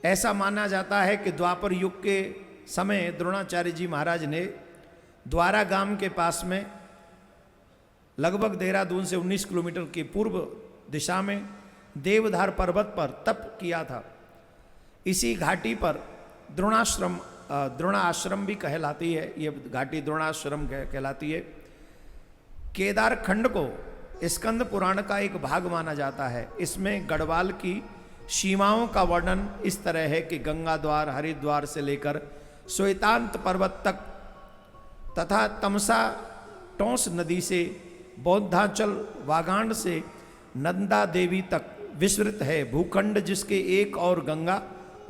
ऐसा माना जाता है कि द्वापर युग के समय द्रोणाचार्य जी महाराज ने द्वारा गांव के पास में लगभग देहरादून से 19 किलोमीटर की पूर्व दिशा में देवधार पर्वत पर तप किया था। इसी घाटी पर द्रोणाश्रम भी कहलाती है, ये घाटी द्रोणाश्रम कहलाती है। केदार खंड को स्कंद पुराण का एक भाग माना जाता है। इसमें गढ़वाल की सीमाओं का वर्णन इस तरह है कि गंगा द्वार हरिद्वार से लेकर श्वेतांत पर्वत तक तथा तमसा टोंस नदी से बौद्धाचल वागांड से नंदा देवी तक विस्तृत है भूखंड, जिसके एक और गंगा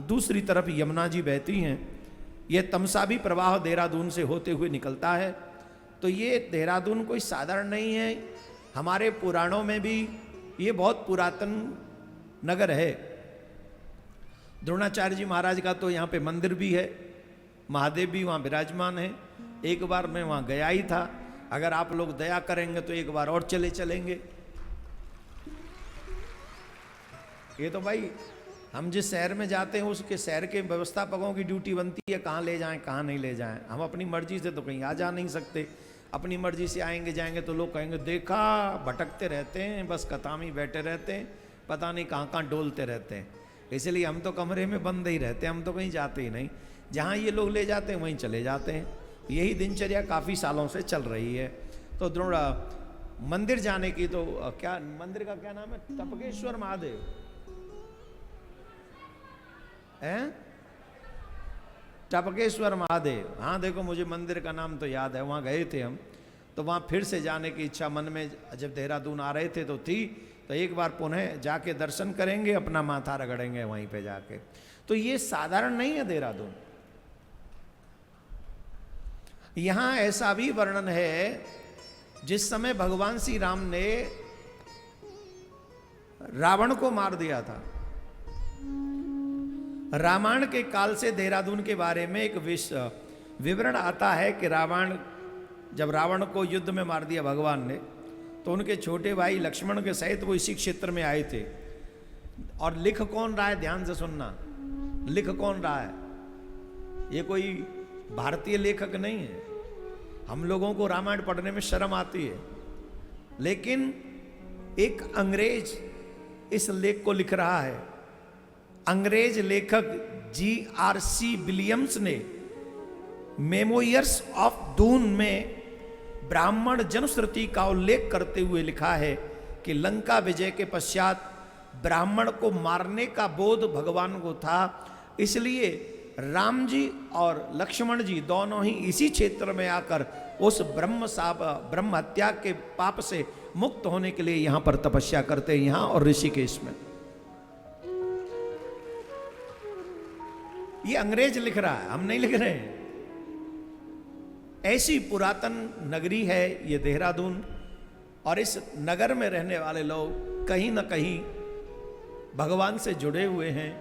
दूसरी तरफ यमुना जी बहती हैं। यह तमसाबी प्रवाह देहरादून से होते हुए निकलता है। तो ये देहरादून कोई साधारण नहीं है, हमारे पुराणों में भी ये बहुत पुरातन नगर है। द्रोणाचार्य जी महाराज का तो यहाँ पे मंदिर भी है, महादेव भी वहाँ विराजमान है। एक बार मैं वहाँ गया ही था, अगर आप लोग दया करेंगे तो एक बार और चलेंगे। ये तो भाई हम जिस शहर में जाते हैं उसके शहर के व्यवस्थापकों की ड्यूटी बनती है, कहाँ ले जाएं कहाँ नहीं ले जाएं। हम अपनी मर्जी से तो कहीं आ जा नहीं सकते। अपनी मर्जी से आएंगे जाएंगे तो लोग कहेंगे देखा भटकते रहते हैं, बस कतामी बैठे रहते हैं, पता नहीं कहाँ कहाँ डोलते रहते हैं। इसलिए हम तो कमरे में बंद ही रहते हैं, हम तो कहीं जाते ही नहीं। जहाँ ये लोग ले जाते हैं वहीं चले जाते हैं। यही दिनचर्या काफ़ी सालों से चल रही है। तो द्रोणा मंदिर जाने की तो क्या, मंदिर का क्या नाम है? टपकेश्वर महादेव हैं? टपकेश्वर महादेव, हाँ देखो मुझे मंदिर का नाम तो याद है। वहाँ गए थे हम, तो वहाँ फिर से जाने की इच्छा मन में जब देहरादून आ रहे थे तो थी। तो एक बार पुनः जाके दर्शन करेंगे, अपना माथा रगड़ेंगे वहीं पे जाके। तो ये साधारण नहीं है देहरादून। यहाँ ऐसा भी वर्णन है, जिस समय भगवान श्री राम ने रावण को मार दिया था, रामायण के काल से देहरादून के बारे में एक विवरण आता है कि जब रावण को युद्ध में मार दिया भगवान ने, तो उनके छोटे भाई लक्ष्मण के सहित वो इसी क्षेत्र में आए थे। और लिख कौन रहा है, ध्यान से सुनना, लिख कौन रहा है? ये कोई भारतीय लेखक नहीं है। हम लोगों को रामायण पढ़ने में शर्म आती है, लेकिन एक अंग्रेज इस लेख को लिख रहा है। अंग्रेज लेखक G.R.C. विलियम्स ने मेमोयर्स ऑफ दून में ब्राह्मण जनश्रुति का उल्लेख करते हुए लिखा है कि लंका विजय के पश्चात ब्राह्मण को मारने का बोध भगवान को था, इसलिए राम जी और लक्ष्मण जी दोनों ही इसी क्षेत्र में आकर उस ब्रह्म हत्या के पाप से मुक्त होने के लिए यहां पर तपस्या करते हैं, यहां और ऋषिकेश में। ये अंग्रेज लिख रहा है, हम नहीं लिख रहे हैं। ऐसी पुरातन नगरी है ये देहरादून, और इस नगर में रहने वाले लोग कहीं ना कहीं भगवान से जुड़े हुए हैं,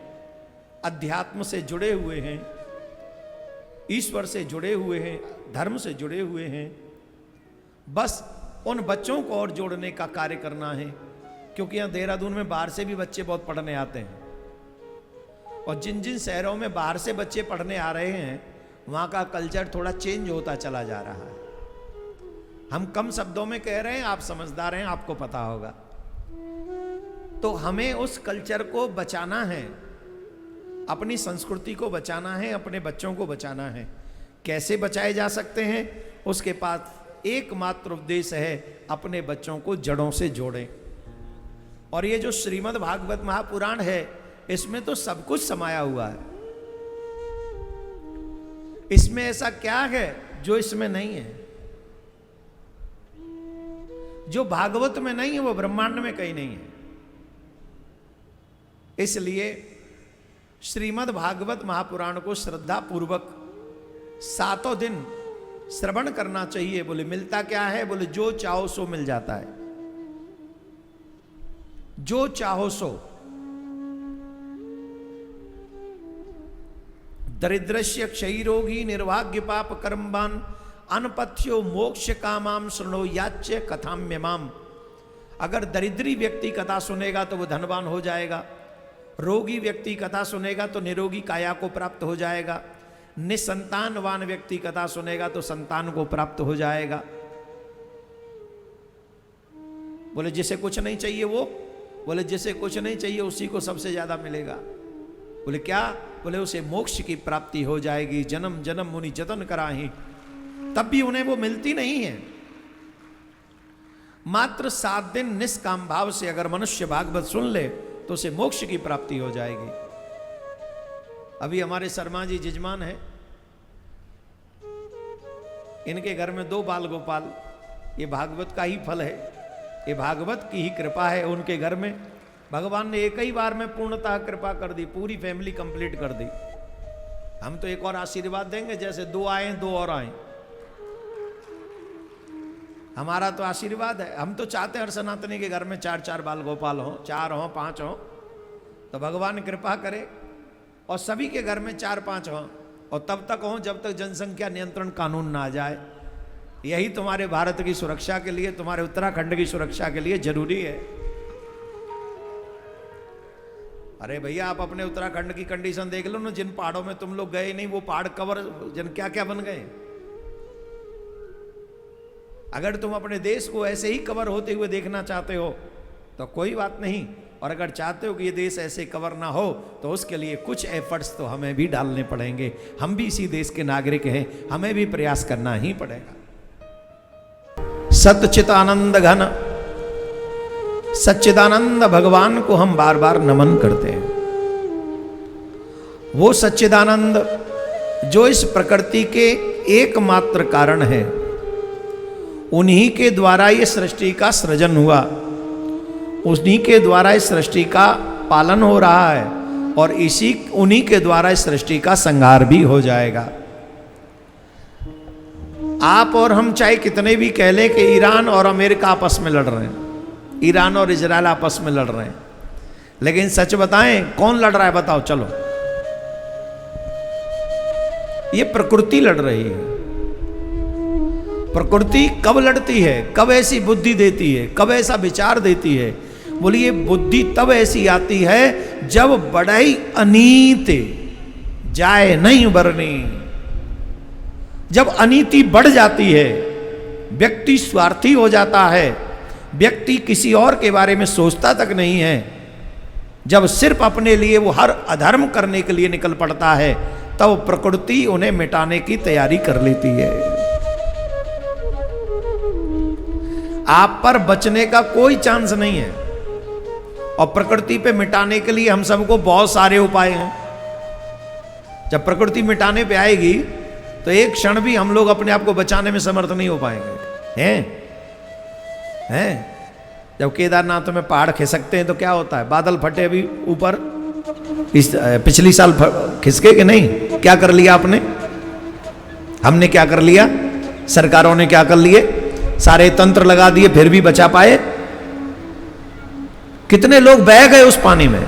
अध्यात्म से जुड़े हुए हैं, ईश्वर से जुड़े हुए हैं, धर्म से जुड़े हुए हैं। बस उन बच्चों को और जोड़ने का कार्य करना है, क्योंकि यहाँ देहरादून में बाहर से भी बच्चे बहुत पढ़ने आते हैं। और जिन जिन शहरों में बाहर से बच्चे पढ़ने आ रहे हैं, वहाँ का कल्चर थोड़ा चेंज होता चला जा रहा है। हम कम शब्दों में कह रहे हैं, आप समझदार हैं, आपको पता होगा। तो हमें उस कल्चर को बचाना है, अपनी संस्कृति को बचाना है, अपने बच्चों को बचाना है। कैसे बचाए जा सकते हैं? उसके पास एकमात्र उद्देश्य है, अपने बच्चों को जड़ों से जोड़ें। और ये जो श्रीमद् भागवत महापुराण है, इसमें तो सब कुछ समाया हुआ है। इसमें ऐसा क्या है जो इसमें नहीं है? जो भागवत में नहीं है वो ब्रह्मांड में कहीं नहीं है। इसलिए श्रीमद् भागवत महापुराण को श्रद्धा पूर्वक 7 दिन श्रवण करना चाहिए। बोले मिलता क्या है? बोले जो चाहो सो मिल जाता है, जो चाहो सो। दरिद्रस्य क्षयरोगी निर्भाग्य पाप कर्मवान अनपथ्यो मोक्ष कामाम शृणो याच्य कथाम्यमाम। अगर दरिद्री व्यक्ति कथा सुनेगा तो वो धनवान हो जाएगा, रोगी व्यक्ति कथा सुनेगा तो निरोगी काया को प्राप्त हो जाएगा, निसंतानवान व्यक्ति कथा सुनेगा तो संतान को प्राप्त हो जाएगा। बोले जिसे कुछ नहीं चाहिए वो, बोले जिसे कुछ नहीं चाहिए उसी को सबसे ज्यादा मिलेगा। बोले क्या? बोले उसे मोक्ष की प्राप्ति हो जाएगी। जन्म जन्म मुनि जतन कराही, तब भी उन्हें वो मिलती नहीं है। मात्र 7 दिन निष्काम भाव से अगर मनुष्य भागवत सुन ले तो उसे मोक्ष की प्राप्ति हो जाएगी। अभी हमारे शर्मा जी जजमान है, इनके घर में 2 बाल गोपाल, ये भागवत का ही फल है, ये भागवत की ही कृपा है। उनके घर में भगवान ने एक ही बार में पूर्णतः कृपा कर दी, पूरी फैमिली कंप्लीट कर दी। हम तो एक और आशीर्वाद देंगे, जैसे 2 आए 2 और आए। हमारा तो आशीर्वाद है। हम तो चाहते हैं हर सनातनी के घर में 4-4 बाल गोपाल हो, 4 हो 5 हो, तो भगवान कृपा करे और सभी के घर में 4-5 हो, और तब तक हो जब तक जनसंख्या नियंत्रण कानून ना आ जाए। यही तुम्हारे भारत की सुरक्षा के लिए, तुम्हारे उत्तराखंड की सुरक्षा के लिए जरूरी है। अरे भैया आप अपने उत्तराखंड की कंडीशन देख लो ना, जिन पहाड़ों में तुम लोग गए नहीं वो पहाड़ कवर जन क्या क्या बन गए। अगर तुम अपने देश को ऐसे ही कवर होते हुए देखना चाहते हो तो कोई बात नहीं, और अगर चाहते हो कि ये देश ऐसे कवर ना हो तो उसके लिए कुछ एफर्ट्स तो हमें भी डालने पड़ेंगे। हम भी इसी देश के नागरिक हैं, हमें भी प्रयास करना ही पड़ेगा। सच्चिदानंद घन सच्चिदानंद भगवान को हम बार बार नमन करते हैं। वो सच्चिदानंद जो इस प्रकृति के एकमात्र कारण है, उन्हीं के द्वारा ये सृष्टि का सृजन हुआ, उन्हीं के द्वारा इस सृष्टि का पालन हो रहा है, और उन्हीं के द्वारा इस सृष्टि का संहार भी हो जाएगा। आप और हम चाहे कितने भी कह लें कि ईरान और अमेरिका आपस में लड़ रहे हैं, ईरान और इजराइल आपस में लड़ रहे हैं, लेकिन सच बताएं कौन लड़ रहा है? बताओ चलो। ये प्रकृति लड़ रही है। प्रकृति कब लड़ती है, कब ऐसी बुद्धि देती है, कब ऐसा विचार देती है? बोलिए बुद्धि तब ऐसी आती है जब बड़ाई अनीति जाए नहीं बरनी। जब अनीति बढ़ जाती है, व्यक्ति स्वार्थी हो जाता है, व्यक्ति किसी और के बारे में सोचता तक नहीं है, जब सिर्फ अपने लिए वो हर अधर्म करने के लिए निकल पड़ता है, तब प्रकृति उन्हें मिटाने की तैयारी कर लेती है। आप पर बचने का कोई चांस नहीं है, और प्रकृति पे मिटाने के लिए हम सबको बहुत सारे उपाय हैं। जब प्रकृति मिटाने पे आएगी तो एक क्षण भी हम लोग अपने आप को बचाने में समर्थ नहीं हो पाएंगे। हैं? जब केदारनाथ में पहाड़ खिसकते हैं तो क्या होता है? बादल फटे अभी ऊपर, पिछली साल खिसके कि नहीं? क्या कर लिया आपने? हमने क्या कर लिया? सरकारों ने क्या कर लिए? सारे तंत्र लगा दिए, फिर भी बचा पाए? कितने लोग बह गए उस पानी में।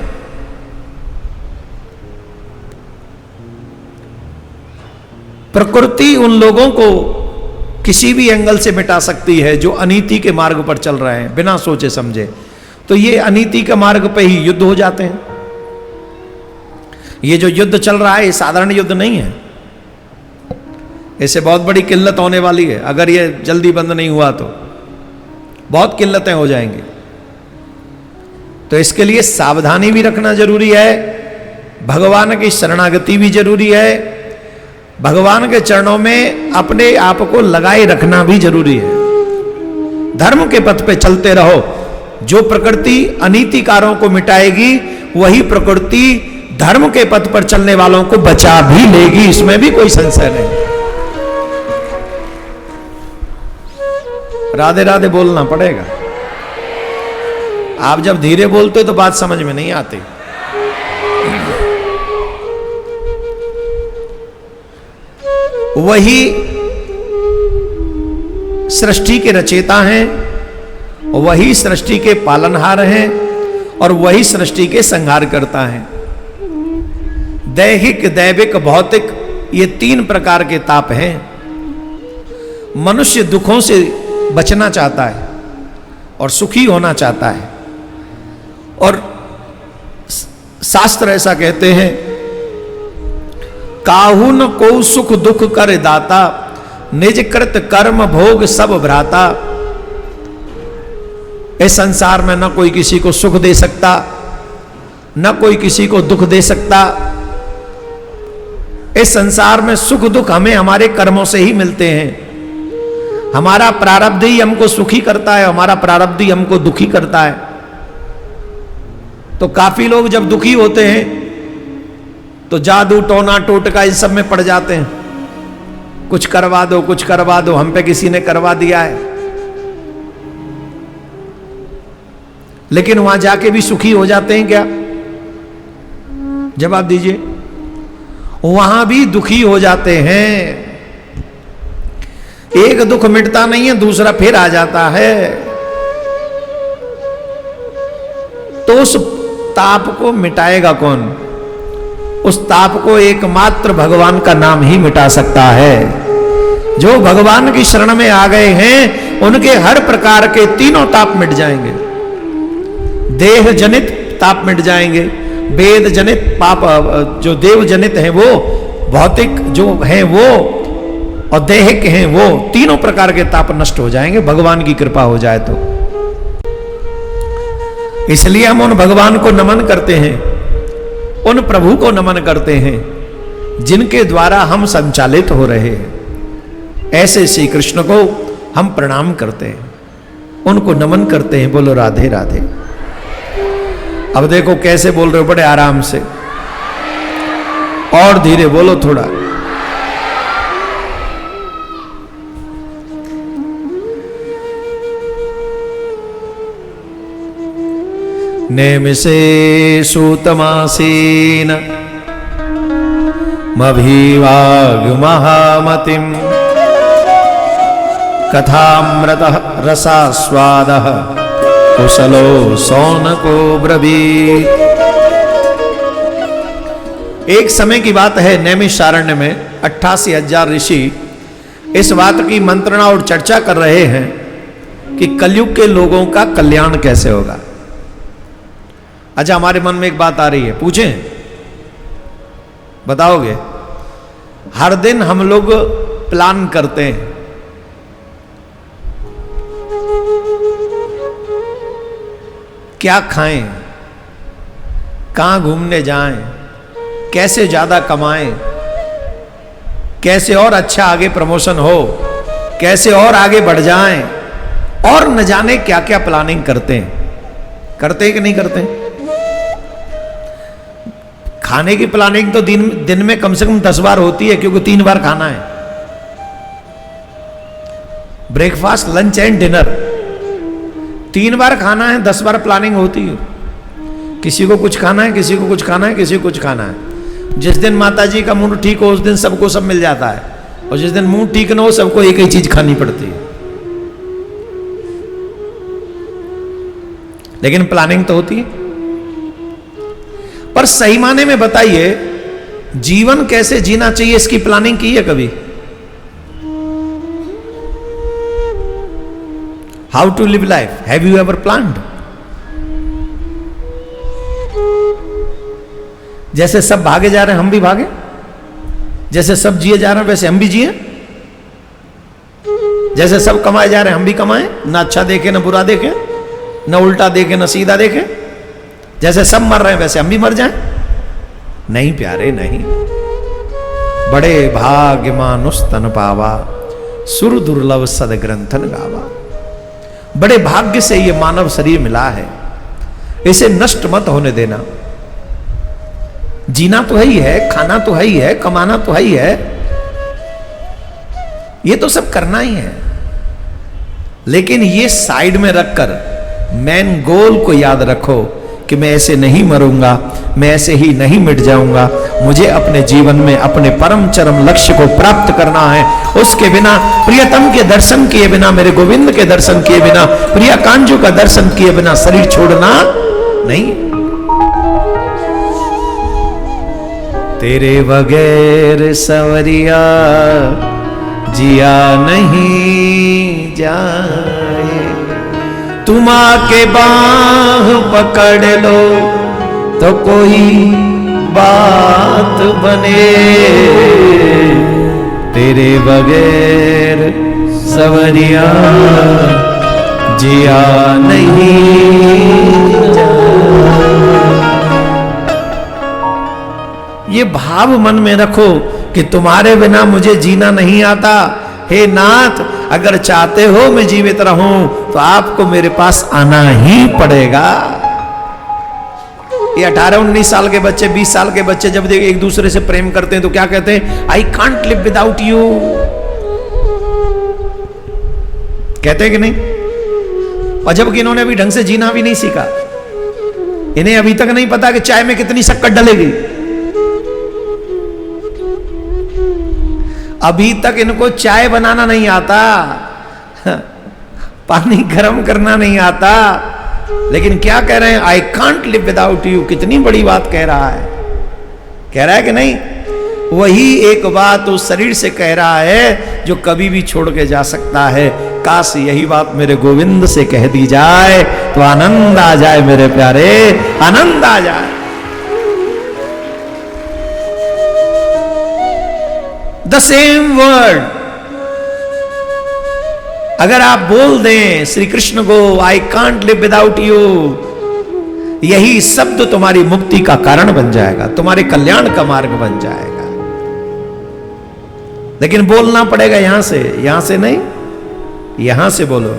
प्रकृति उन लोगों को किसी भी एंगल से मिटा सकती है जो अनीति के मार्ग पर चल रहे हैं बिना सोचे समझे। तो ये अनीति के मार्ग पे ही युद्ध हो जाते हैं। ये जो युद्ध चल रहा है ये साधारण युद्ध नहीं है, इससे बहुत बड़ी किल्लत होने वाली है। अगर ये जल्दी बंद नहीं हुआ तो बहुत किल्लतें हो जाएंगी। तो इसके लिए सावधानी भी रखना जरूरी है, भगवान की शरणागति भी जरूरी है, भगवान के चरणों में अपने आप को लगाए रखना भी जरूरी है। धर्म के पथ पे चलते रहो। जो प्रकृति अनीतिकारों को मिटाएगी वही प्रकृति धर्म के पथ पर चलने वालों को बचा भी लेगी, इसमें भी कोई संशय नहीं। राधे राधे बोलना पड़ेगा। आप जब धीरे बोलते हो तो बात समझ में नहीं आती। वही सृष्टि के रचयिता हैं, वही सृष्टि के पालनहार हैं, और वही सृष्टि के संहार करता है। दैहिक, दैविक, भौतिक, ये 3 प्रकार के ताप हैं। मनुष्य दुखों से बचना चाहता है और सुखी होना चाहता है, और शास्त्र ऐसा कहते हैं, काहू न को सुख दुख कर दाता, निज कृत कर्म भोग सब भ्राता। इस संसार में न कोई किसी को सुख दे सकता, न कोई किसी को दुख दे सकता। इस संसार में सुख दुख हमें हमारे कर्मों से ही मिलते हैं। हमारा प्रारब्ध ही हमको सुखी करता है, हमारा प्रारब्ध ही हमको दुखी करता है। तो काफी लोग जब दुखी होते हैं तो जादू टोना टोटका इन सब में पड़ जाते हैं। कुछ करवा दो, कुछ करवा दो, हम पे किसी ने करवा दिया है। लेकिन वहां जाके भी सुखी हो जाते हैं क्या? जवाब दीजिए। वहां भी दुखी हो जाते हैं। एक दुख मिटता नहीं है, दूसरा फिर आ जाता है। तो उस ताप को मिटाएगा कौन? उस ताप को एकमात्र भगवान का नाम ही मिटा सकता है। जो भगवान की शरण में आ गए हैं उनके हर प्रकार के तीनों ताप मिट जाएंगे। देह जनित ताप मिट जाएंगे, वेद जनित पाप, जो देव जनित हैं वो, भौतिक जो हैं वो, और देहिक हैं वो, तीनों प्रकार के ताप नष्ट हो जाएंगे भगवान की कृपा हो जाए तो। इसलिए हम उन भगवान को नमन करते हैं, उन प्रभु को नमन करते हैं जिनके द्वारा हम संचालित हो रहे हैं। ऐसे श्री कृष्ण को हम प्रणाम करते हैं, उनको नमन करते हैं। बोलो राधे राधे। अब देखो कैसे बोल रहे हो, बड़े आराम से, और धीरे बोलो थोड़ा। नेमिषे सूतमासीन मभीवागमहामतिं, कथामृत रसास्वादः कुशलो सौनको ब्रवीत। एक समय की बात है, नैमिषारण्य में 88,000 ऋषि इस बात की मंत्रणा और चर्चा कर रहे हैं कि कलयुग के लोगों का कल्याण कैसे होगा। अच्छा, हमारे मन में एक बात आ रही है, पूछें? बताओगे? हर दिन हम लोग प्लान करते हैं, क्या खाएं, कहां घूमने जाएं, कैसे ज्यादा कमाएं, कैसे और अच्छा आगे प्रमोशन हो, कैसे और आगे बढ़ जाएं, और न जाने क्या क्या प्लानिंग करते हैं। करते हैं कि नहीं करते? खाने की प्लानिंग तो दिन में कम से कम 10 बार होती है, क्योंकि 3 बार खाना है। ब्रेकफास्ट, लंच एंड डिनर 3 बार खाना है, 10 बार प्लानिंग होती है। किसी को कुछ खाना है, किसी को कुछ खाना है, किसी को कुछ खाना है। जिस दिन माता जी का मूड ठीक हो उस दिन सबको सब मिल जाता है, और जिस दिन मूड ठीक ना हो सबको एक ही चीज खानी पड़ती है। लेकिन प्लानिंग तो होती है। पर सही माने में बताइए, जीवन कैसे जीना चाहिए इसकी प्लानिंग की है कभी? How to live life, have you ever planned? जैसे सब भागे जा रहे हैं हम भी भागे, जैसे सब जिए जा रहे हैं वैसे हम भी जिए, जैसे सब कमाए जा रहे हैं हम भी कमाएं, ना अच्छा देखे ना बुरा देखे, ना उल्टा देखे ना सीधा देखे। जैसे सब मर रहे हैं वैसे हम भी मर जाएं? नहीं प्यारे, नहीं। बड़े भाग्यमानुस तन पावा, सुर दुर्लभ सद ग्रंथन गावा। बड़े भाग्य से ये मानव शरीर मिला है, इसे नष्ट मत होने देना। जीना तो है ही है, खाना तो है ही है, कमाना तो है ही है, ये तो सब करना ही है। लेकिन ये साइड में रखकर मेन गोल को याद रखो कि मैं ऐसे नहीं मरूंगा, मैं ऐसे ही नहीं मिट जाऊंगा। मुझे अपने जीवन में अपने परम चरम लक्ष्य को प्राप्त करना है। उसके बिना, प्रियतम के दर्शन किए बिना, मेरे गोविंद के दर्शन किए बिना, प्रिया कांजू का दर्शन किए बिना शरीर छोड़ना नहीं। तेरे बगैर सवरिया जिया नहीं जाए, तुम आके बाह पकड़ लो तो कोई बात बने, तेरे बगैर सवरिया जिया नहीं जा। ये भाव मन में रखो कि तुम्हारे बिना मुझे जीना नहीं आता। हे नाथ, अगर चाहते हो मैं जीवित रहूं तो आपको मेरे पास आना ही पड़ेगा। ये 18-19 साल के बच्चे, 20 साल के बच्चे जब एक दूसरे से प्रेम करते हैं तो क्या कहते हैं? I can't live without you, कहते हैं कि नहीं? और जबकि इन्होंने अभी ढंग से जीना भी नहीं सीखा, इन्हें अभी तक नहीं पता कि चाय में कितनी शक्कर डलेगी, अभी तक इनको चाय बनाना नहीं आता, पानी गर्म करना नहीं आता, लेकिन क्या कह रहे हैं? I can't live without you. कितनी बड़ी बात कह रहा है, कह रहा है कि नहीं? वही एक बात उस शरीर से कह रहा है जो कभी भी छोड़ के जा सकता है। काश यही बात मेरे गोविंद से कह दी जाए तो आनंद आ जाए मेरे प्यारे, आनंद आ जाए। द सेम वर्ड अगर आप बोल दें श्री कृष्ण को, I can't live without you, यही शब्द तुम्हारी मुक्ति का कारण बन जाएगा, तुम्हारे कल्याण का मार्ग बन जाएगा। लेकिन बोलना पड़ेगा यहां से नहीं, यहां से बोलो।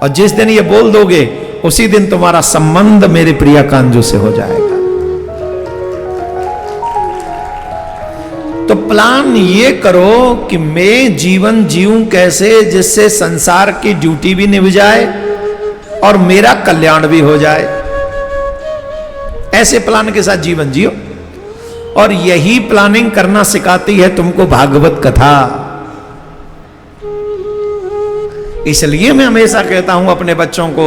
और जिस दिन ये बोल दोगे उसी दिन तुम्हारा संबंध मेरे प्रिया कांजू से हो जाएगा। तो प्लान ये करो कि मैं जीवन जीऊं कैसे जिससे संसार की ड्यूटी भी निभ जाए और मेरा कल्याण भी हो जाए। ऐसे प्लान के साथ जीवन जियो। और यही प्लानिंग करना सिखाती है तुमको भागवत कथा। इसलिए मैं हमेशा कहता हूं अपने बच्चों को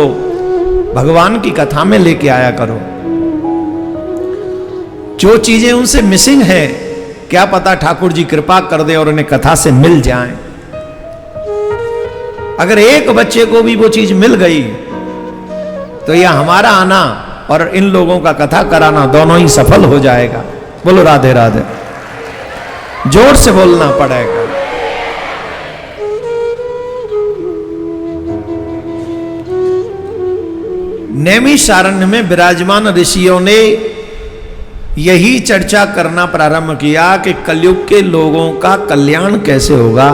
भगवान की कथा में लेके आया करो। जो चीजें उनसे मिसिंग है, क्या पता ठाकुर जी कृपा कर दे और उन्हें कथा से मिल जाए। अगर एक बच्चे को भी वो चीज मिल गई तो यह हमारा आना और इन लोगों का कथा कराना दोनों ही सफल हो जाएगा। बोलो राधे राधे, जोर से बोलना पड़ेगा। नैमिषारण्य में विराजमान ऋषियों ने यही चर्चा करना प्रारंभ किया कि कलयुग के लोगों का कल्याण कैसे होगा।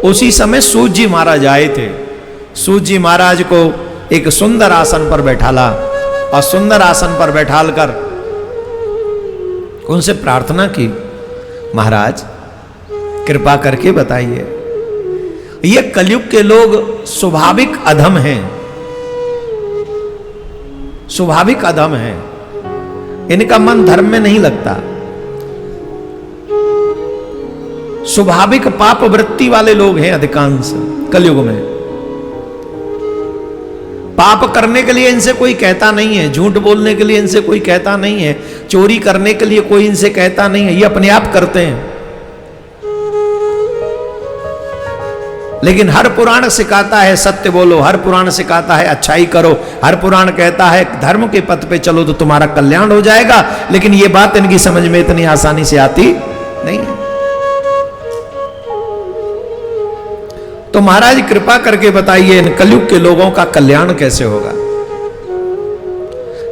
उसी समय सूत जी महाराज आए थे। सूत जी महाराज को एक सुंदर आसन पर बैठाला और सुंदर आसन पर बैठालकर उनसे प्रार्थना की, महाराज कृपा करके बताइए, ये कलयुग के लोग स्वाभाविक अधम हैं, स्वाभाविक अधम हैं, इनका मन धर्म में नहीं लगता, स्वाभाविक पाप वृत्ति वाले लोग हैं अधिकांश कलयुग में। पाप करने के लिए इनसे कोई कहता नहीं है, झूठ बोलने के लिए इनसे कोई कहता नहीं है, चोरी करने के लिए कोई इनसे कहता नहीं है, ये अपने आप करते हैं। लेकिन हर पुराण सिखाता है सत्य बोलो, हर पुराण सिखाता है अच्छाई करो, हर पुराण कहता है धर्म के पथ पे चलो तो तुम्हारा कल्याण हो जाएगा। लेकिन ये बात इनकी समझ में इतनी आसानी से आती नहीं है। तो महाराज कृपा करके बताइए इन कलयुग के लोगों का कल्याण कैसे होगा।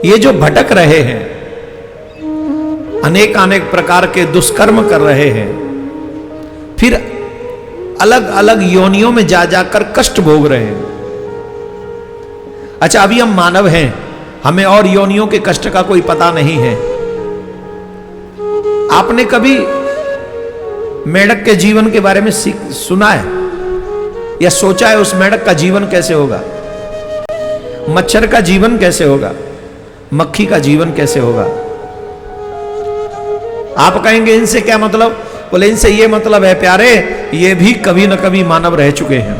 ये जो भटक रहे हैं, अनेक अनेक प्रकार के दुष्कर्म कर रहे हैं, फिर अलग अलग योनियों में जा जाकर कष्ट भोग रहे हैं। अच्छा, अभी हम मानव हैं, हमें और योनियों के कष्ट का कोई पता नहीं है। आपने कभी मेढक के जीवन के बारे में सुना है या सोचा है उस मेढक का जीवन कैसे होगा? मच्छर का जीवन कैसे होगा? मक्खी का जीवन कैसे होगा? आप कहेंगे इनसे क्या मतलब? बोले इनसे ये मतलब है प्यारे, ये भी कभी न कभी मानव रह चुके हैं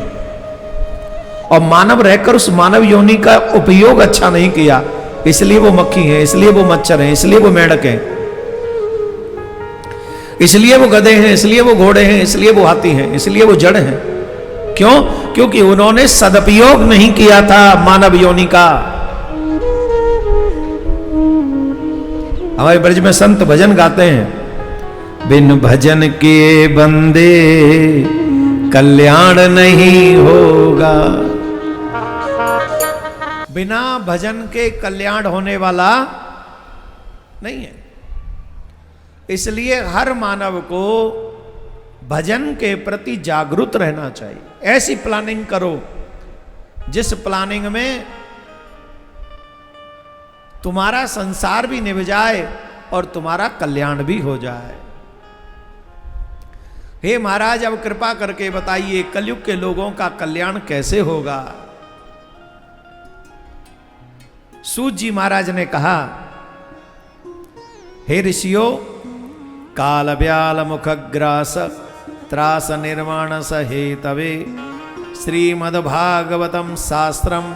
और मानव रहकर उस मानव योनि का उपयोग अच्छा नहीं किया, इसलिए वो मक्खी है, इसलिए वो मच्छर है, इसलिए वो मेढक है, इसलिए वो गधे हैं, इसलिए वो घोड़े हैं, इसलिए वो हाथी हैं, इसलिए वो जड़ हैं। क्यों? क्योंकि उन्होंने सदुपयोग नहीं किया था मानव योनि का। हमारे ब्रज में संत भजन गाते हैं, बिन भजन के बंदे कल्याण नहीं होगा। बिना भजन के कल्याण होने वाला नहीं है। इसलिए हर मानव को भजन के प्रति जागरूक रहना चाहिए। ऐसी प्लानिंग करो जिस प्लानिंग में तुम्हारा संसार भी निभ जाए और तुम्हारा कल्याण भी हो जाए। हे महाराज, अब कृपा करके बताइए कलयुग के लोगों का कल्याण कैसे होगा। सूत जी महाराज ने कहा, हे ऋषियों, काल व्याल मुखग्रास त्रास निर्माण सहेतवे श्रीमद्भागवतम शास्त्रम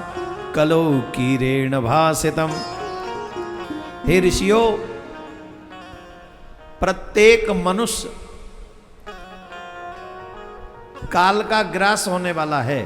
कलो कीरेण भासितम। हे ऋषियों, प्रत्येक मनुष्य काल का ग्रास होने वाला है।